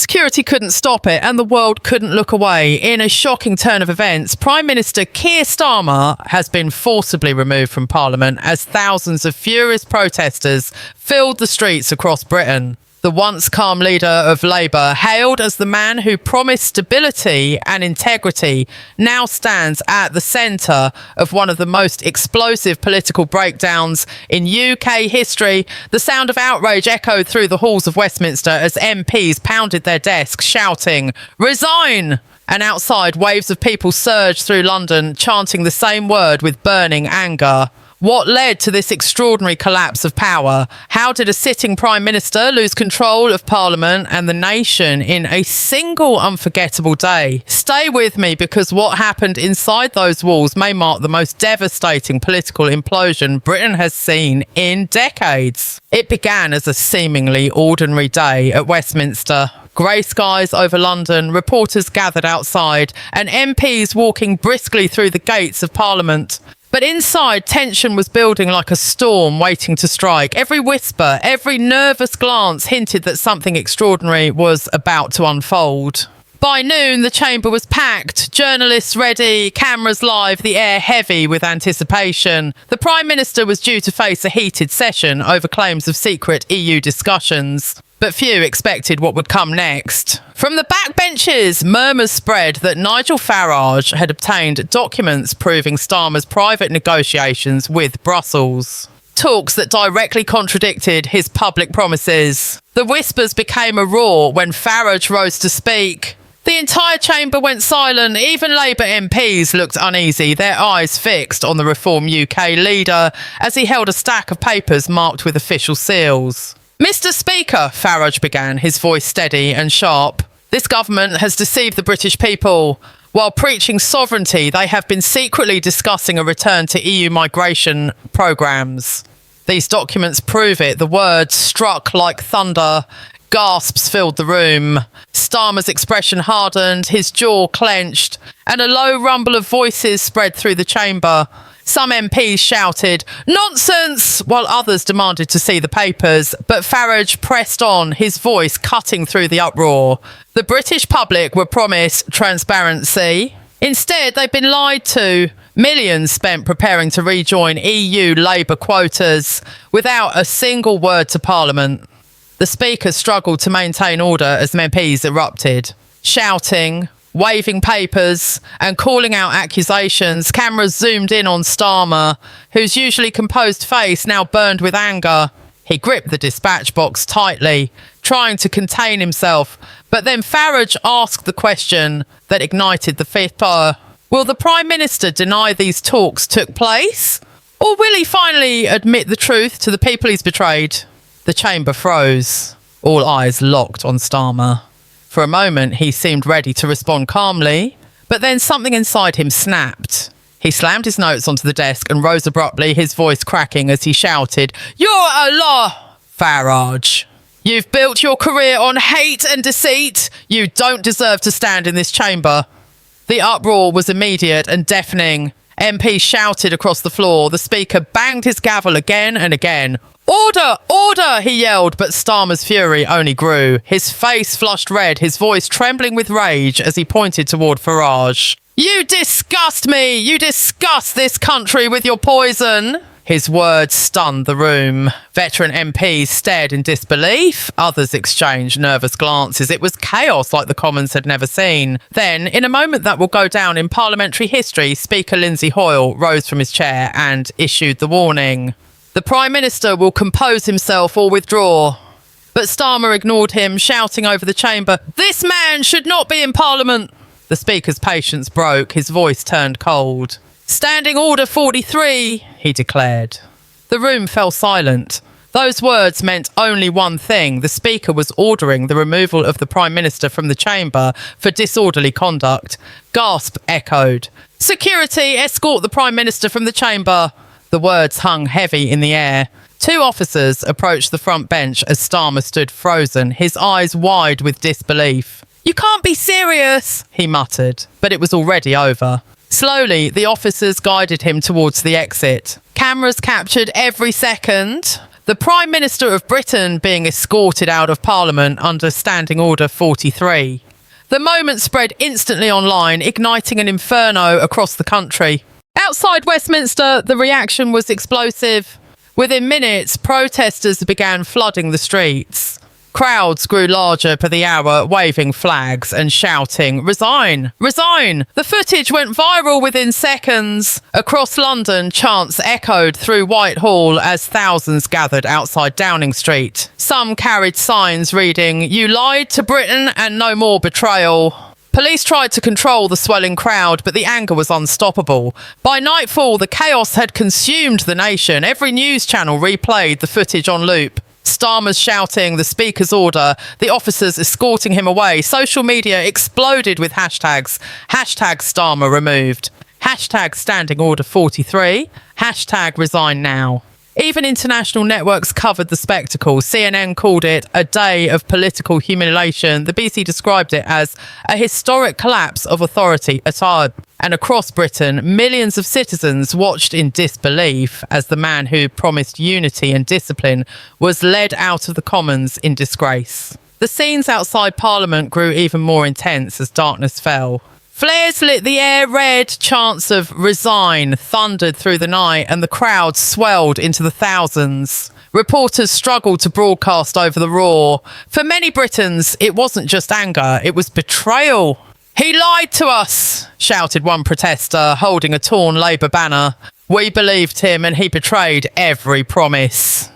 security couldn't stop it and the world couldn't look away. In a shocking turn of events, Prime Minister Keir Starmer has been forcibly removed from Parliament as thousands of furious protesters filled the streets across Britain. The once calm leader of Labour, hailed as the man who promised stability and integrity, now stands at the centre of one of the most explosive political breakdowns in UK history. The sound of outrage echoed through the halls of Westminster as MPs pounded their desks, shouting, "Resign!" And outside, waves of people surged through London, chanting the same word with burning anger. What led to this extraordinary collapse of power? How did a sitting Prime Minister lose control of Parliament and the nation in a single unforgettable day? Stay with me, because what happened inside those walls may mark the most devastating political implosion Britain has seen in decades. It began as a seemingly ordinary day at Westminster. Grey skies over London, reporters gathered outside, and MPs walking briskly through the gates of Parliament. But inside, tension was building like a storm waiting to strike. Every whisper, every nervous glance hinted that something extraordinary was about to unfold. By noon, the chamber was packed, journalists ready, cameras live, the air heavy with anticipation. The Prime Minister was due to face a heated session over claims of secret EU discussions. But few expected what would come next. From the backbenches, murmurs spread that Nigel Farage had obtained documents proving Starmer's private negotiations with Brussels. Talks that directly contradicted his public promises. The whispers became a roar when Farage rose to speak. The entire chamber went silent. Even Labour MPs looked uneasy, their eyes fixed on the Reform UK leader as he held a stack of papers marked with official seals. "Mr. Speaker," Farage began, his voice steady and sharp, "this government has deceived the British people. While preaching sovereignty, they have been secretly discussing a return to EU migration programmes. These documents prove it." The words struck like thunder. Gasps filled the room. Starmer's expression hardened, his jaw clenched, and a low rumble of voices spread through the chamber. Some MPs shouted, "Nonsense!" while others demanded to see the papers. But Farage pressed on, his voice cutting through the uproar. The British public were promised transparency. Instead, they've been lied to. Millions spent preparing to rejoin EU Labour quotas without a single word to Parliament. The Speaker struggled to maintain order as MPs erupted, shouting, waving papers and calling out accusations. Cameras zoomed in on Starmer, whose usually composed face now burned with anger. He gripped the dispatch box tightly, trying to contain himself. But then Farage asked the question that ignited the fire. Will the Prime Minister deny these talks took place? Or will he finally admit the truth to the people he's betrayed? The chamber froze. All eyes locked on Starmer. For a moment, he seemed ready to respond calmly, but then something inside him snapped. He slammed his notes onto the desk and rose abruptly, his voice cracking as he shouted, "You're a liar, Farage. You've built your career on hate and deceit. You don't deserve to stand in this chamber." The uproar was immediate and deafening. MPs shouted across the floor. The Speaker banged his gavel again and again. "Order! Order!" he yelled, but Starmer's fury only grew. His face flushed red, his voice trembling with rage as he pointed toward Farage. "You disgust me! You disgust this country with your poison!" His words stunned the room. Veteran MPs stared in disbelief. Others exchanged nervous glances. It was chaos like the Commons had never seen. Then, in a moment that will go down in parliamentary history, Speaker Lindsay Hoyle rose from his chair and issued the warning. The Prime Minister will compose himself or withdraw. But Starmer ignored him, shouting over the chamber, "This man should not be in Parliament." The Speaker's patience broke, his voice turned cold. "Standing Order 43, he declared. The room fell silent. Those words meant only one thing. The Speaker was ordering the removal of the Prime Minister from the chamber for disorderly conduct. Gasp echoed. "Security, escort the Prime Minister from the chamber." The words hung heavy in the air. Two officers approached the front bench as Starmer stood frozen, his eyes wide with disbelief. "You can't be serious," he muttered, but it was already over. Slowly, the officers guided him towards the exit. Cameras captured every second. the Prime Minister of Britain being escorted out of Parliament under Standing Order 43. The moment spread instantly online, igniting an inferno across the country. Outside Westminster, the reaction was explosive. Within minutes, protesters began flooding the streets. Crowds grew larger per the hour, waving flags and shouting, "Resign! Resign!" The footage went viral within seconds. Across London, chants echoed through Whitehall as thousands gathered outside Downing Street. Some carried signs reading, "You lied to Britain and no more betrayal." Police tried to control the swelling crowd, but the anger was unstoppable. By nightfall, the chaos had consumed the nation. Every news channel replayed the footage on loop. Starmer's shouting the Speaker's order, the officers escorting him away. Social media exploded with hashtags. Hashtag Starmer removed. Hashtag Standing Order 43. Hashtag Resign Now. Even international networks covered the spectacle. CNN called it a day of political humiliation. The BBC described it as a historic collapse of authority at Ard. And across Britain, millions of citizens watched in disbelief as the man who promised unity and discipline was led out of the Commons in disgrace. The scenes outside Parliament grew even more intense as darkness fell. Flares lit the air red, chants of "Resign" thundered through the night, and the crowd swelled into the thousands. Reporters struggled to broadcast over the roar. For many Britons, it wasn't just anger, it was betrayal. "He lied to us," shouted one protester, holding a torn Labour banner. "We believed him and he betrayed every promise."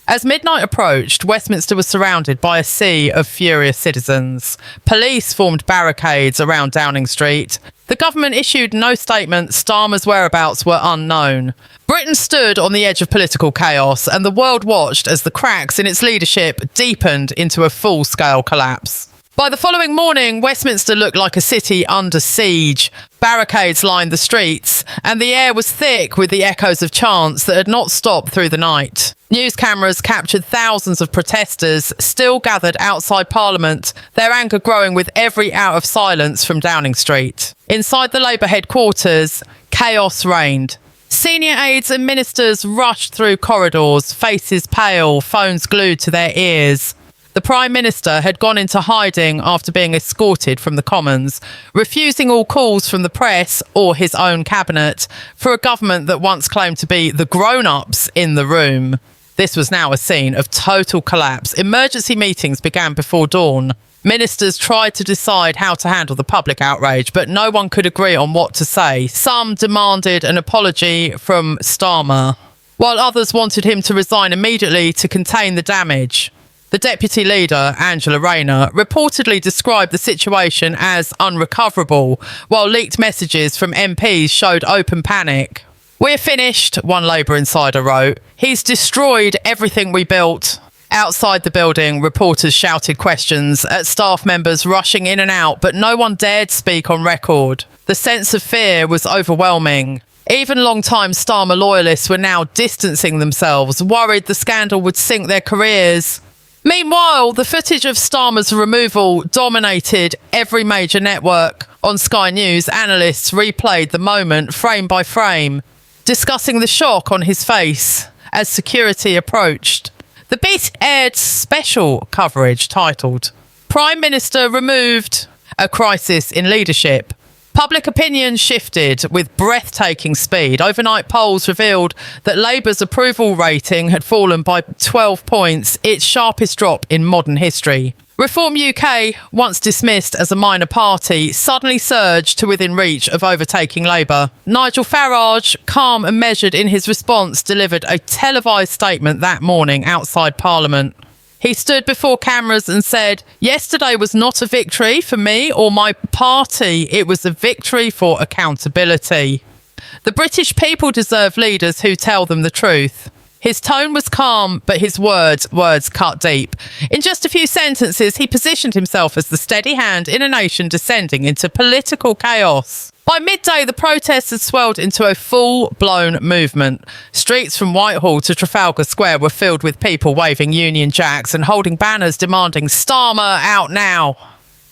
As midnight approached, Westminster was surrounded by a sea of furious citizens. Police formed barricades around Downing Street. The government issued no statement. Starmer's whereabouts were unknown. Britain stood on the edge of political chaos, and the world watched as the cracks in its leadership deepened into a full-scale collapse. By the following morning, Westminster looked like a city under siege. Barricades lined the streets, and the air was thick with the echoes of chants that had not stopped through the night. News cameras captured thousands of protesters still gathered outside Parliament, their anger growing with every hour of silence from Downing Street. Inside the Labour headquarters, chaos reigned. Senior aides and ministers rushed through corridors, faces pale, phones glued to their ears. The Prime Minister had gone into hiding after being escorted from the Commons, refusing all calls from the press or his own cabinet for a government that once claimed to be the grown-ups in the room. This was now a scene of total collapse. Emergency meetings began before dawn. Ministers tried to decide how to handle the public outrage, but no one could agree on what to say. Some demanded an apology from Starmer, while others wanted him to resign immediately to contain the damage. The deputy leader, Angela Rayner, reportedly described the situation as unrecoverable, while leaked messages from MPs showed open panic. "We're finished," one Labour insider wrote. "He's destroyed everything we built." Outside the building, reporters shouted questions at staff members rushing in and out, but no one dared speak on record. The sense of fear was overwhelming. Even long-time Starmer loyalists were now distancing themselves, worried the scandal would sink their careers. Meanwhile, the footage of Starmer's removal dominated every major network. On Sky News, analysts replayed the moment frame by frame, discussing the shock on his face as security approached. The BBC aired special coverage titled "Prime Minister Removed, a Crisis in Leadership." Public opinion shifted with breathtaking speed. Overnight polls revealed that Labour's approval rating had fallen by 12 points, its sharpest drop in modern history. Reform UK, once dismissed as a minor party, suddenly surged to within reach of overtaking Labour. Nigel Farage, calm and measured in his response, delivered a televised statement that morning outside Parliament. He stood before cameras and said, "Yesterday was not a victory for me or my party. It was a victory for accountability. The British people deserve leaders who tell them the truth." His tone was calm, but his words cut deep. In just a few sentences, he positioned himself as the steady hand in a nation descending into political chaos. By midday, the protests had swelled into a full-blown movement. Streets from Whitehall to Trafalgar Square were filled with people waving Union Jacks and holding banners demanding "Starmer out now."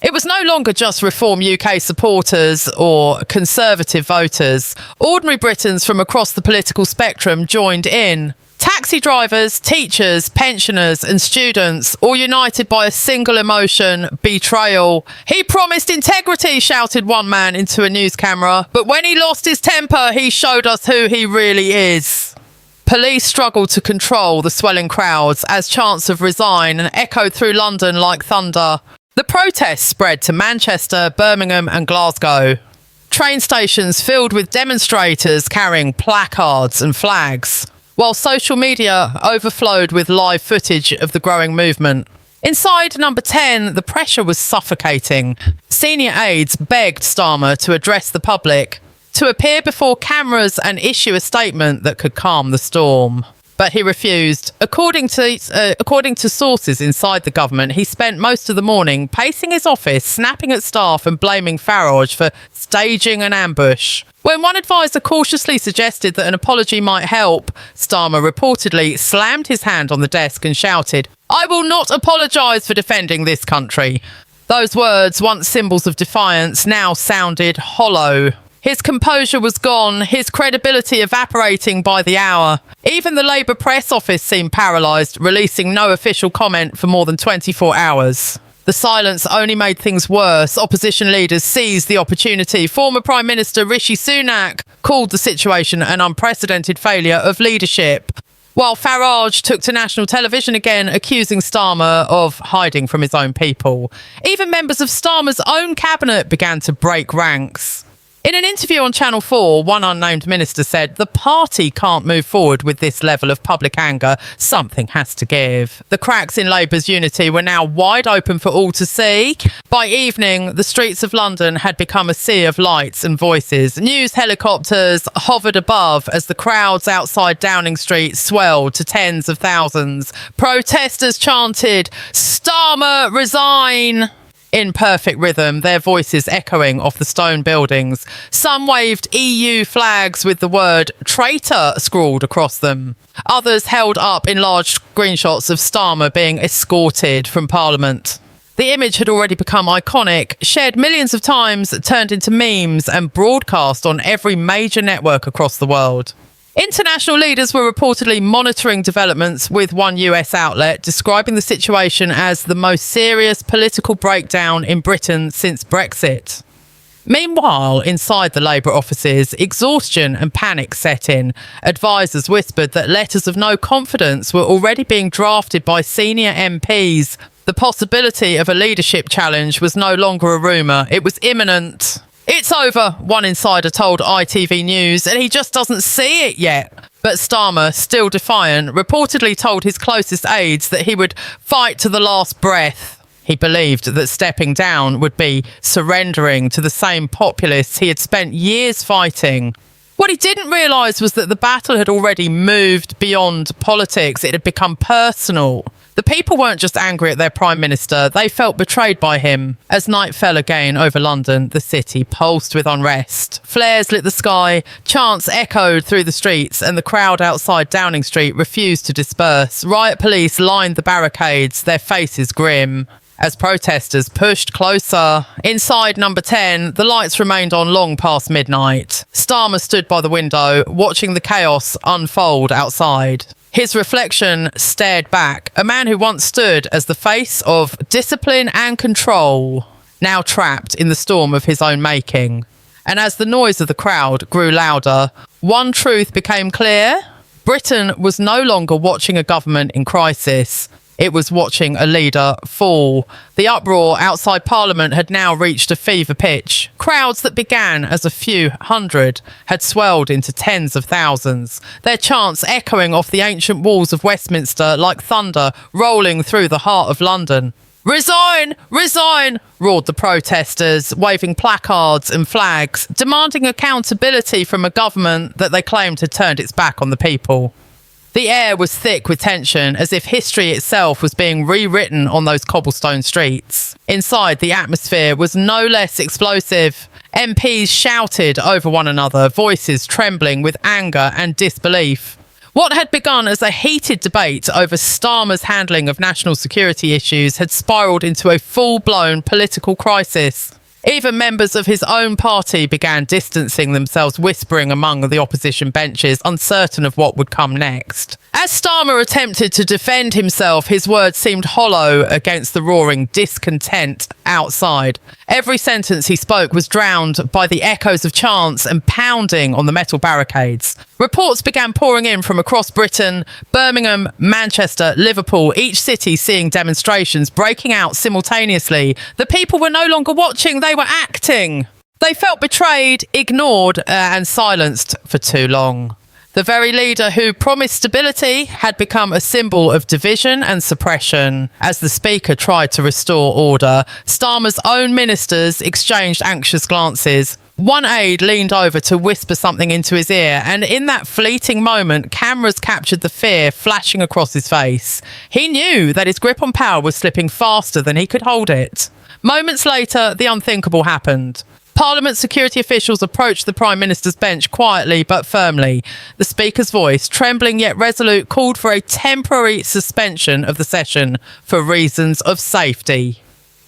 It was no longer just Reform UK supporters or Conservative voters. Ordinary Britons from across the political spectrum joined in. Taxi drivers, teachers, pensioners and students, all united by a single emotion: betrayal. "He promised integrity," shouted one man into a news camera, "but when he lost his temper, he showed us who he really is." Police struggled to control the swelling crowds as chants of "resign" and echoed through London like thunder. The protests spread to Manchester, Birmingham and Glasgow. Train stations filled with demonstrators carrying placards and flags, while social media overflowed with live footage of the growing movement. Inside Number 10, the pressure was suffocating. Senior aides begged Starmer to address the public, to appear before cameras and issue a statement that could calm the storm. But he refused. According to sources inside the government, he spent most of the morning pacing his office, snapping at staff and blaming Farage for staging an ambush. When one advisor cautiously suggested that an apology might help, Starmer reportedly slammed his hand on the desk and shouted, "I will not apologise for defending this country." Those words, once symbols of defiance, now sounded hollow. His composure was gone, his credibility evaporating by the hour. Even the Labour press office seemed paralysed, releasing no official comment for more than 24 hours. The silence only made things worse. Opposition leaders seized the opportunity. Former Prime Minister Rishi Sunak called the situation an unprecedented failure of leadership, while Farage took to national television again, accusing Starmer of hiding from his own people. Even members of Starmer's own cabinet began to break ranks. In an interview on Channel 4, one unnamed minister said, "The party can't move forward with this level of public anger. Something has to give." The cracks in Labour's unity were now wide open for all to see. By evening, the streets of London had become a sea of lights and voices. News helicopters hovered above as the crowds outside Downing Street swelled to tens of thousands. Protesters chanted, "Starmer, resign!" in perfect rhythm, their voices echoing off the stone buildings. Some waved EU flags with the word "traitor" scrawled across them. Others held up enlarged screenshots of Starmer being escorted from Parliament. The image had already become iconic, shared millions of times, turned into memes and broadcast on every major network across the world. International leaders were reportedly monitoring developments, with one US outlet describing the situation as the most serious political breakdown in Britain since Brexit. Meanwhile, inside the Labour offices, exhaustion and panic set in. Advisers whispered that letters of no confidence were already being drafted by senior MPs. The possibility of a leadership challenge was no longer a rumour, it was imminent. "It's over," one insider told ITV News, "and he just doesn't see it yet." But Starmer, still defiant, reportedly told his closest aides that he would fight to the last breath. He believed that stepping down would be surrendering to the same populists he had spent years fighting. What he didn't realise was that the battle had already moved beyond politics. It had become personal. The people weren't just angry at their Prime Minister, they felt betrayed by him. As night fell again over London, the city pulsed with unrest. Flares lit the sky, chants echoed through the streets, and the crowd outside Downing Street refused to disperse. Riot police lined the barricades, their faces grim. As protesters pushed closer, inside Number 10, the lights remained on long past midnight. Starmer stood by the window, watching the chaos unfold outside. His reflection stared back, a man who once stood as the face of discipline and control, now trapped in the storm of his own making. And as the noise of the crowd grew louder, one truth became clear. Britain was no longer watching a government in crisis. It was watching a leader fall. The uproar outside Parliament had now reached a fever pitch. Crowds that began as a few hundred had swelled into tens of thousands, their chants echoing off the ancient walls of Westminster like thunder rolling through the heart of London. "Resign! Resign!" roared the protesters, waving placards and flags, demanding accountability from a government that they claimed had turned its back on the people. The air was thick with tension, as if history itself was being rewritten on those cobblestone streets. Inside, the atmosphere was no less explosive. MPs shouted over one another, voices trembling with anger and disbelief. What had begun as a heated debate over Starmer's handling of national security issues had spiralled into a full-blown political crisis. Even members of his own party began distancing themselves, whispering among the opposition benches, uncertain of what would come next. As Starmer attempted to defend himself, his words seemed hollow against the roaring discontent outside. Every sentence he spoke was drowned by the echoes of chants and pounding on the metal barricades. Reports began pouring in from across Britain, Birmingham, Manchester, Liverpool, each city seeing demonstrations breaking out simultaneously. The people were no longer watching, they were acting. They felt betrayed, ignored, and silenced for too long. The very leader who promised stability had become a symbol of division and suppression. As the speaker tried to restore order, Starmer's own ministers exchanged anxious glances. One aide leaned over to whisper something into his ear, and in that fleeting moment, cameras captured the fear flashing across his face. He knew that his grip on power was slipping faster than he could hold it. Moments later, the unthinkable happened. Parliament security officials approached the Prime Minister's bench quietly but firmly. The Speaker's voice, trembling yet resolute, called for a temporary suspension of the session for reasons of safety.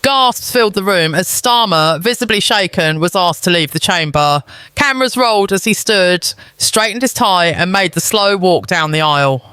Gasps filled the room as Starmer, visibly shaken, was asked to leave the chamber. Cameras rolled as he stood, straightened his tie and made the slow walk down the aisle.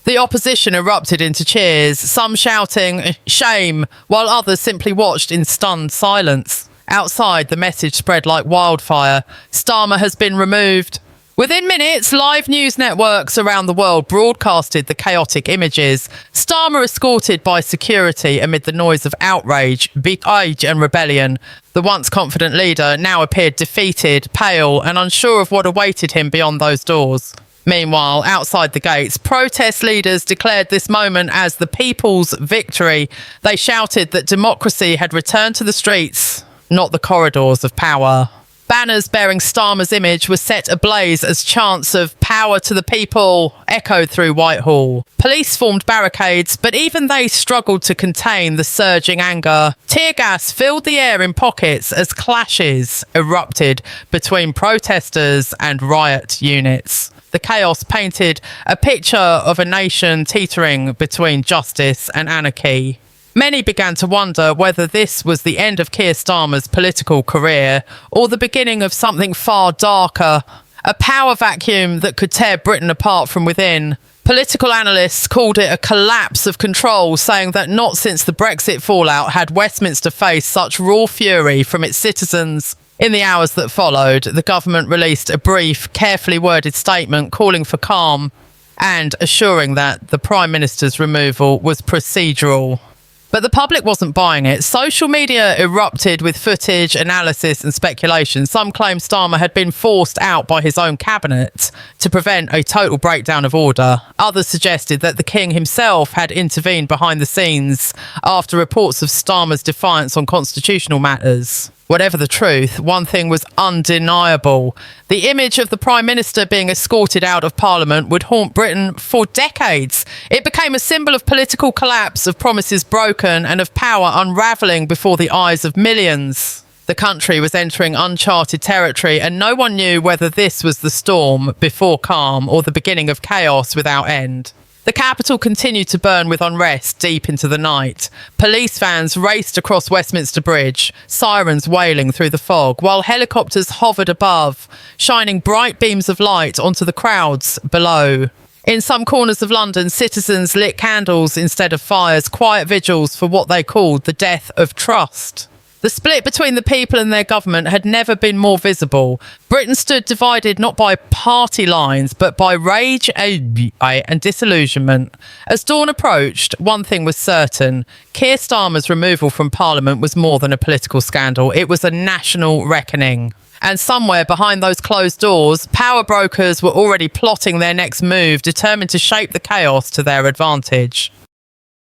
The opposition erupted into cheers, some shouting, "Shame," while others simply watched in stunned silence. Outside, the message spread like wildfire. Starmer has been removed. Within minutes, live news networks around the world broadcasted the chaotic images. Starmer escorted by security amid the noise of outrage, outrage and rebellion. The once confident leader now appeared defeated, pale, and unsure of what awaited him beyond those doors. Meanwhile, outside the gates, protest leaders declared this moment as the people's victory. They shouted that democracy had returned to the streets, not the corridors of power. Banners bearing Starmer's image were set ablaze as chants of "Power to the people" echoed through Whitehall. Police formed barricades, but even they struggled to contain the surging anger. Tear gas filled the air in pockets as clashes erupted between protesters and riot units. The chaos painted a picture of a nation teetering between justice and anarchy. Many began to wonder whether this was the end of Keir Starmer's political career or the beginning of something far darker, a power vacuum that could tear Britain apart from within. Political analysts called it a collapse of control, saying that not since the Brexit fallout had Westminster faced such raw fury from its citizens. In the hours that followed, the government released a brief, carefully worded statement calling for calm and assuring that the Prime Minister's removal was procedural. But the public wasn't buying it. Social media erupted with footage, analysis and speculation. Some claimed Starmer had been forced out by his own cabinet to prevent a total breakdown of order. Others suggested that the king himself had intervened behind the scenes after reports of Starmer's defiance on constitutional matters. Whatever the truth, one thing was undeniable. The image of the Prime Minister being escorted out of Parliament would haunt Britain for decades. It became a symbol of political collapse, of promises broken, and of power unravelling before the eyes of millions. The country was entering uncharted territory, and no one knew whether this was the storm before calm or the beginning of chaos without end. The capital continued to burn with unrest deep into the night. Police vans raced across Westminster Bridge, sirens wailing through the fog, while helicopters hovered above, shining bright beams of light onto the crowds below. In some corners of London, citizens lit candles instead of fires, quiet vigils for what they called the death of trust. The split between the people and their government had never been more visible. Britain stood divided not by party lines, but by rage and disillusionment. As dawn approached, one thing was certain. Keir Starmer's removal from Parliament was more than a political scandal. It was a national reckoning. And somewhere behind those closed doors, power brokers were already plotting their next move, determined to shape the chaos to their advantage.